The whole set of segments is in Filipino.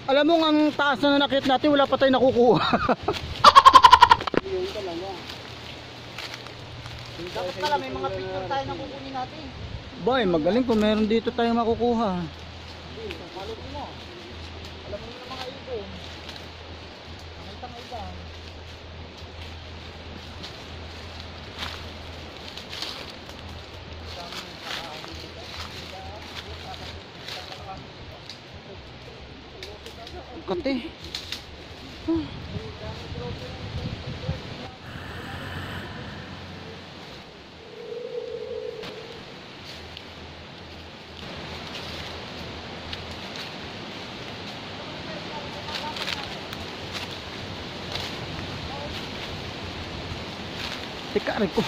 Alam mo ang taas na nakit natin, wala pa tayong nakukuha. Yun talaga. Dapat pala may mga picture tayo na kukunin natin. Boy, magaling kung meron dito tayong makukuha. Malot mo. Alam mo yung mga ibon. Nakita nga iba. Kate. Teka rin ko.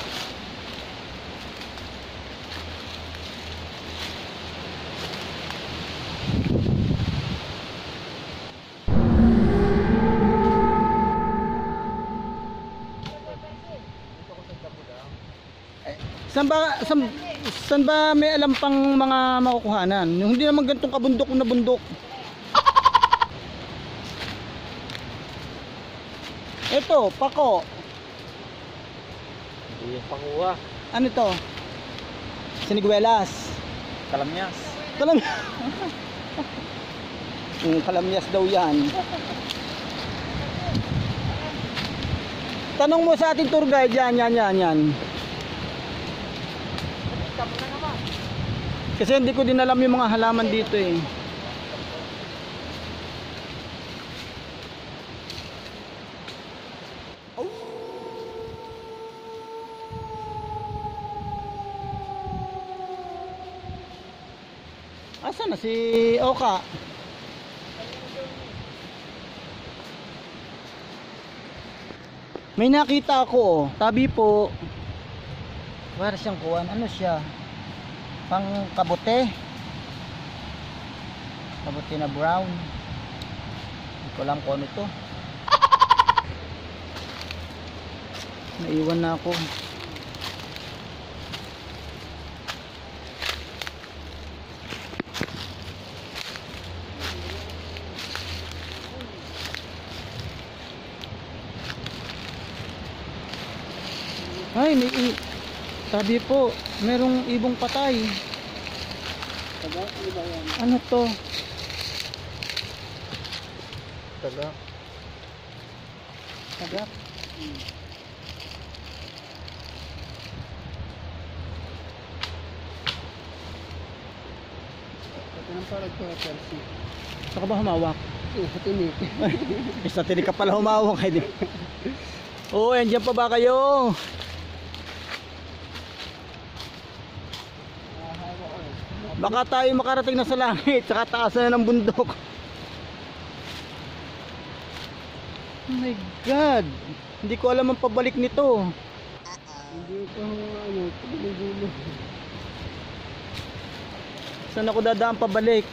Saan ba may alam pang mga makukuhanan? Yung hindi naman ganitong kabundok na bundok. Ito, pako. Hindi yung pakuha. Ano ito? Siniguelas. Kalamyas. Kalamyas. Kalamyas daw yan. Tanong mo sa ating tour guide yan. Kasi hindi ko din alam yung mga halaman dito eh. Asan na si Oka? May nakita ako, tabi po. Para siyang kuwan, ano siya? Pang kabote. Kabote na brown. Hindi ko alam kung ano ito. Naiwan na ako. Ay, sabi po, merong ibong patay. Taga, ano ba yan? Ano to? Taga. Tagak. Ito nang parang ko Percy. Saka ba humawak? Sa tinik. Sa tinik ka pala humawak. Oo, andyan pa ba kayo? Baka tayo makarating na sa langit, saka taas na ng bundok. Oh my God, hindi ko alam ang pabalik nito. Hindi ko ano, pagbubulo. Saan ako dadaan pabalik?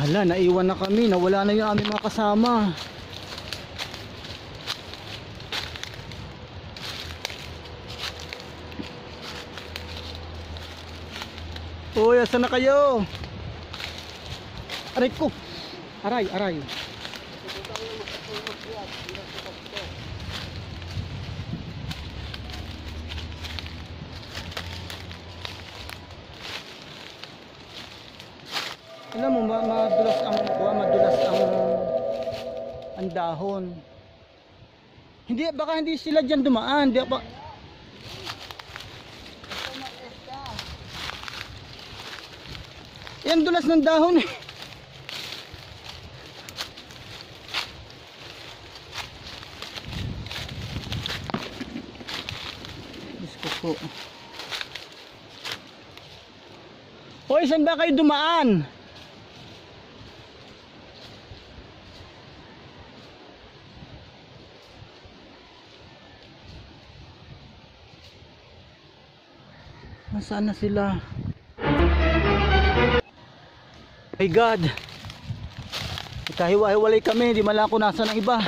Hala, naiwan na kami, nawala na yung aming mga kasama. Uy, asan na kayo? Aray ko. Aray. Alam mo, madulas ang dahon. Hindi, baka hindi sila diyan dumaan. Di ba? Yan dulas ng dahon eh. Diyos ko po. Hoy, saan ba kayo dumaan? Nasaan na sila? My God, ikahiwa-hiwalay kami, di man lang ako nasa ng iba.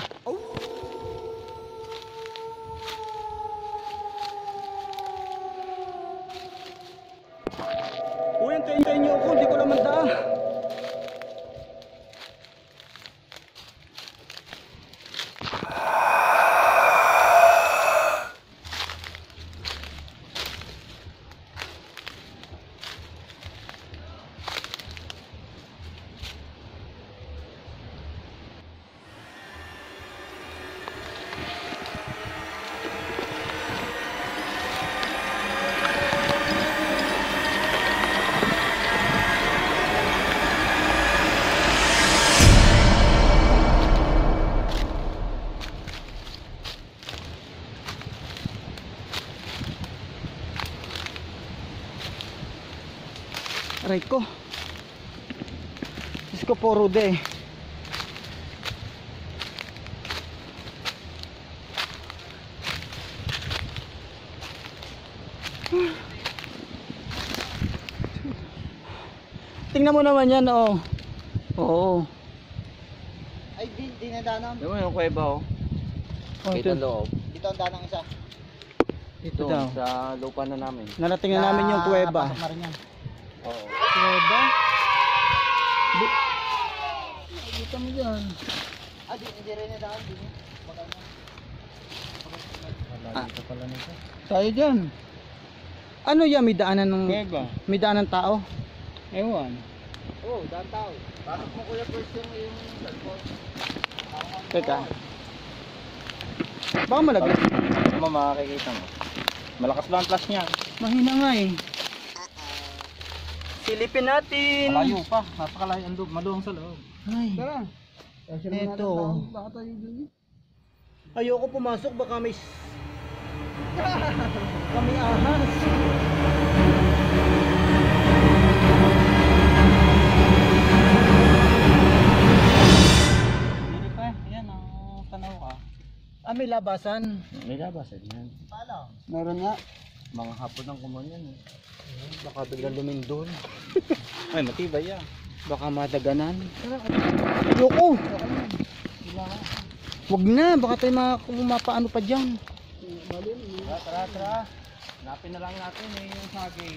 Aray ko. Diyos ko po, Rude. Tingnan mo naman yan, oh. Oo. Ay, di na danang. Diba yung kuweba oh? Oh, Kita ito. loob. Dito ang danang isa. Ito Doon, daw. sa lupa na namin. Narating na namin yung kuweba. Pasok na rin yan. Oo. Kuweba? Kita mo dyan. Hindi rin na daan. Di maganda. Dito pala nito. Tayo dyan. Ano yan? May daanan ng... Kuweba. May daanan tao? Ewan. Oo, daan tao. Pasok mo kuya first yung cellphone. Teka. Baka malaglag. Ano makakikita mo? Malakas ba ang flash niya? Mahina nga eh. Silipin natin. Malayo pa. Napakalayo ang loob. Maluwang sa loob. Ay. Tara. Eto. Baka tayo dun. Ayoko pumasok. Baka may... Kami ahas. Dili pa. Yan ang tanaw ka. Ah, may labasan. May labasan yan. Paano? Meron nga. Mga hapon ng kumon yan eh. Baka biglang lumindol. Ay, matibay yan. Baka madaganan. Ayoko. Wag na. Baka tayo mapaano pa dyan. Tara. Hanapin na lang natin eh yung saging.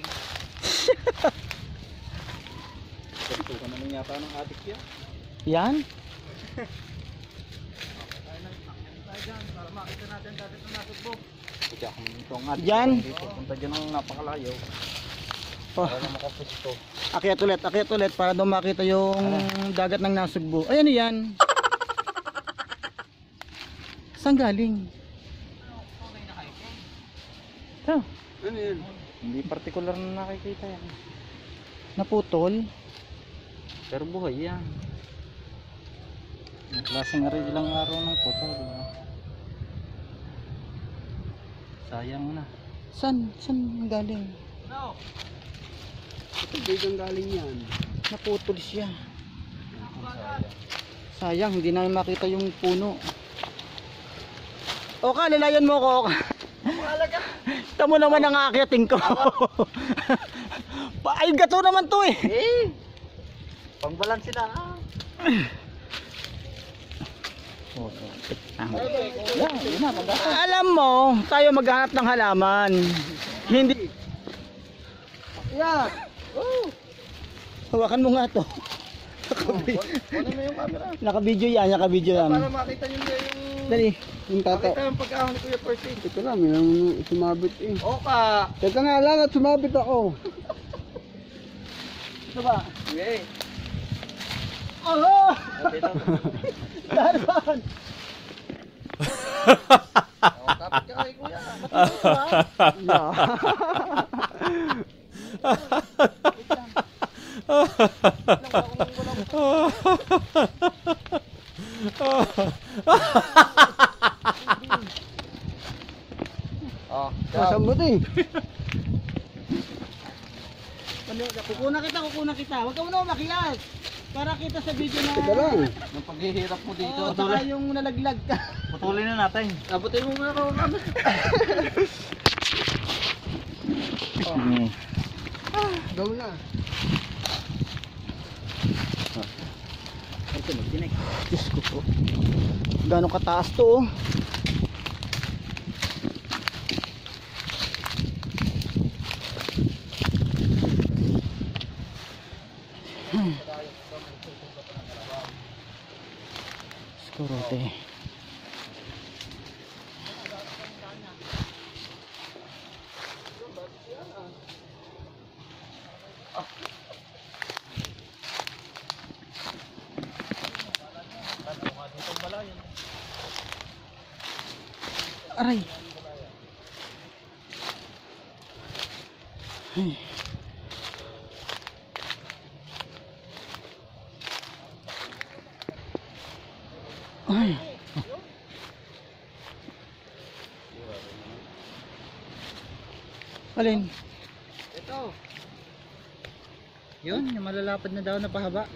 Ganito ka naman yata ng adik yan. Yan. Tayo dyan para makita natin dati ng nasugbo. Kasi ako nito ang adik. Yan. Dito. Punta dyan ang napakalayo. Oh. Para na makapusto. Akyat ulit para daw makita yung dagat ng Nasugbo. Ay, ano yan? Saan galing? Ito, Ano yan? Hindi partikular na nakikita yan. naputol. Pero buhay yan. Ang klaseng rin ilang araw ng putol. Sayang na. Saan galing? No. Ito bigang galing yan. Naputol siya. Sayang, hindi namin makita yung puno. Oka, lalayan mo ko, Oka. Mahalaga. Tamo naman ang aakyating ko. Ay, gato naman to eh. Pangbalansi na. Alam mo, tayo maghanap ng halaman. Hindi. Yeah. Hawakan mo nga to. Ano mo yung camera? Nakabidyo yan, nakabidyo yan. Para makita nyo na yung... Dali. Yung tata. Makita yung pag-ahon ni Kuya Percy. Ito lang, may sumabit eh. Oka. Teka nga lang at sumabit ako. Ito ba? Okay. Oh! Dito. Dahan! Kapit ka kay Kuya. Oh, Masambot eh. Kukunan kita. Huwag ka muna umakyat. Para kita sa video na... Teka lang. yung paghihirap mo dito. Oo, saka yung nalaglag ka. Putulin na natin. Abutin mo muna ako kami. Gawin na. Ito, magdinig. Diyos ko po. Gano'ng kataas to oh. Skurote. Aray. Ay. Ay. Alin? Ito. Yun, yung malalapad na daw na pahaba.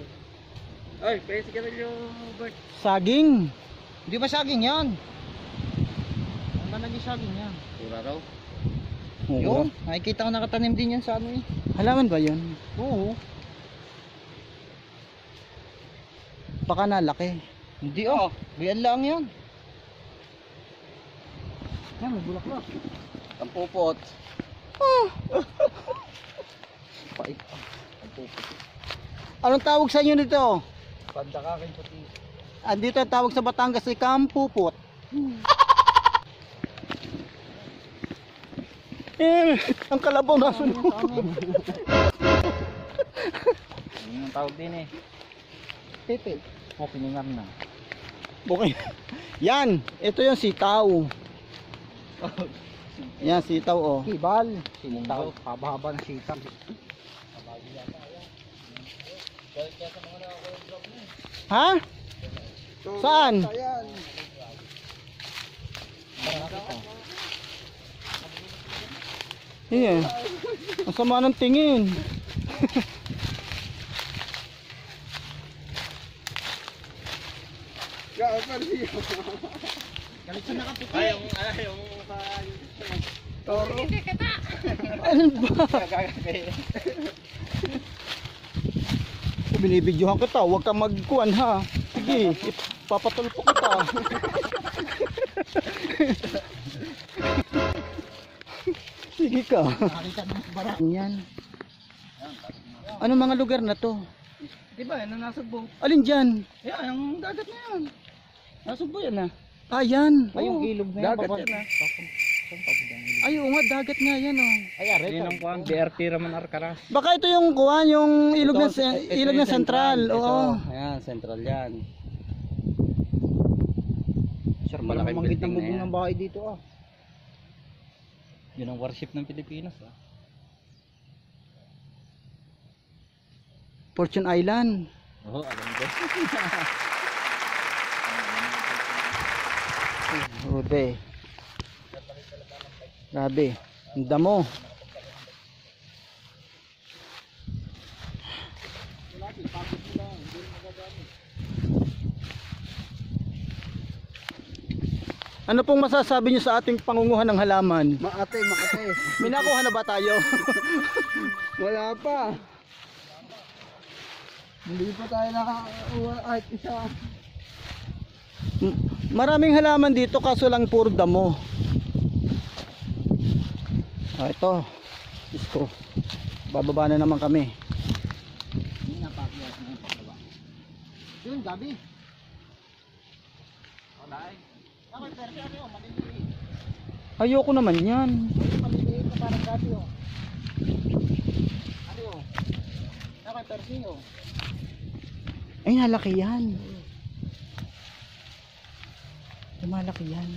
Ay, pwede sigarilyo, Bert. Saging. Hindi ba saging yan? Ano ba naging saging yan? Pura raw. Yun, nakikita ko nakatanim din yan sa ano eh. Halaman ba yun? Oo. Baka nalaki. Hindi oh. Biyan lang yan. Yan, may bulaklak. Ang pupot. Pait. Anong tawag sa inyo dito? Pandakakin puti. Andito ang tawag sa Batangas ay kampupot. Ang kalabaw na sunod. Yung tawag din eh. Pepe. O, piningam na. Okay. Yan, ito yung sitaw. Yan, sitaw oh. Kibal. Sitaw. Haba-haba ng sitaw. Ha? Saan? Ayan. Iya. Ang sama ng tingin. Galit siya nakaputi. Ay, yung Toro. Ano ba? Binibidyohan kita, huwag kang magkuhan ha. Sige, papatulpo kita. Sige ka. Yan. Ano mga lugar na to? Diba, yan ang nasugbo. Alin dyan? Yan, yung dagat na yan. Nasugbo yan ah. Ah, yan. Ay, yung Oo. ilog na yan. Dagat Dagat yan. yan ah. Ay, oo nga, dagat nga yan oh. Ay, yun ang kuhan. BRT Raman Arcaras. Baka ito yung kuhan, yung ilog Ito, ng ito ilog yung ng sentral. Ito, Oo. ayan, central yan. Sarap pala pala manggit manggit ng bubong ng bahay dito ah. Yun ang warship ng Pilipinas ah. Fortune Island. Oo, alam ko. Grabe. Grabe. Ang damo. Ano pong masasabi niyo sa ating pangunguhan ng halaman? Makate. May nakuha na ba tayo? Wala pa. Hindi pa tayo nakakuha kahit isa. Maraming halaman dito kaso lang puro damo. Ah, ito. Isko. Bababa na naman kami. Yun, gabi. Ayoko naman yan. Maliliit na parang gabi oh. Ano yun? Persi oh. Ay, nalaki yan. Malaki yan.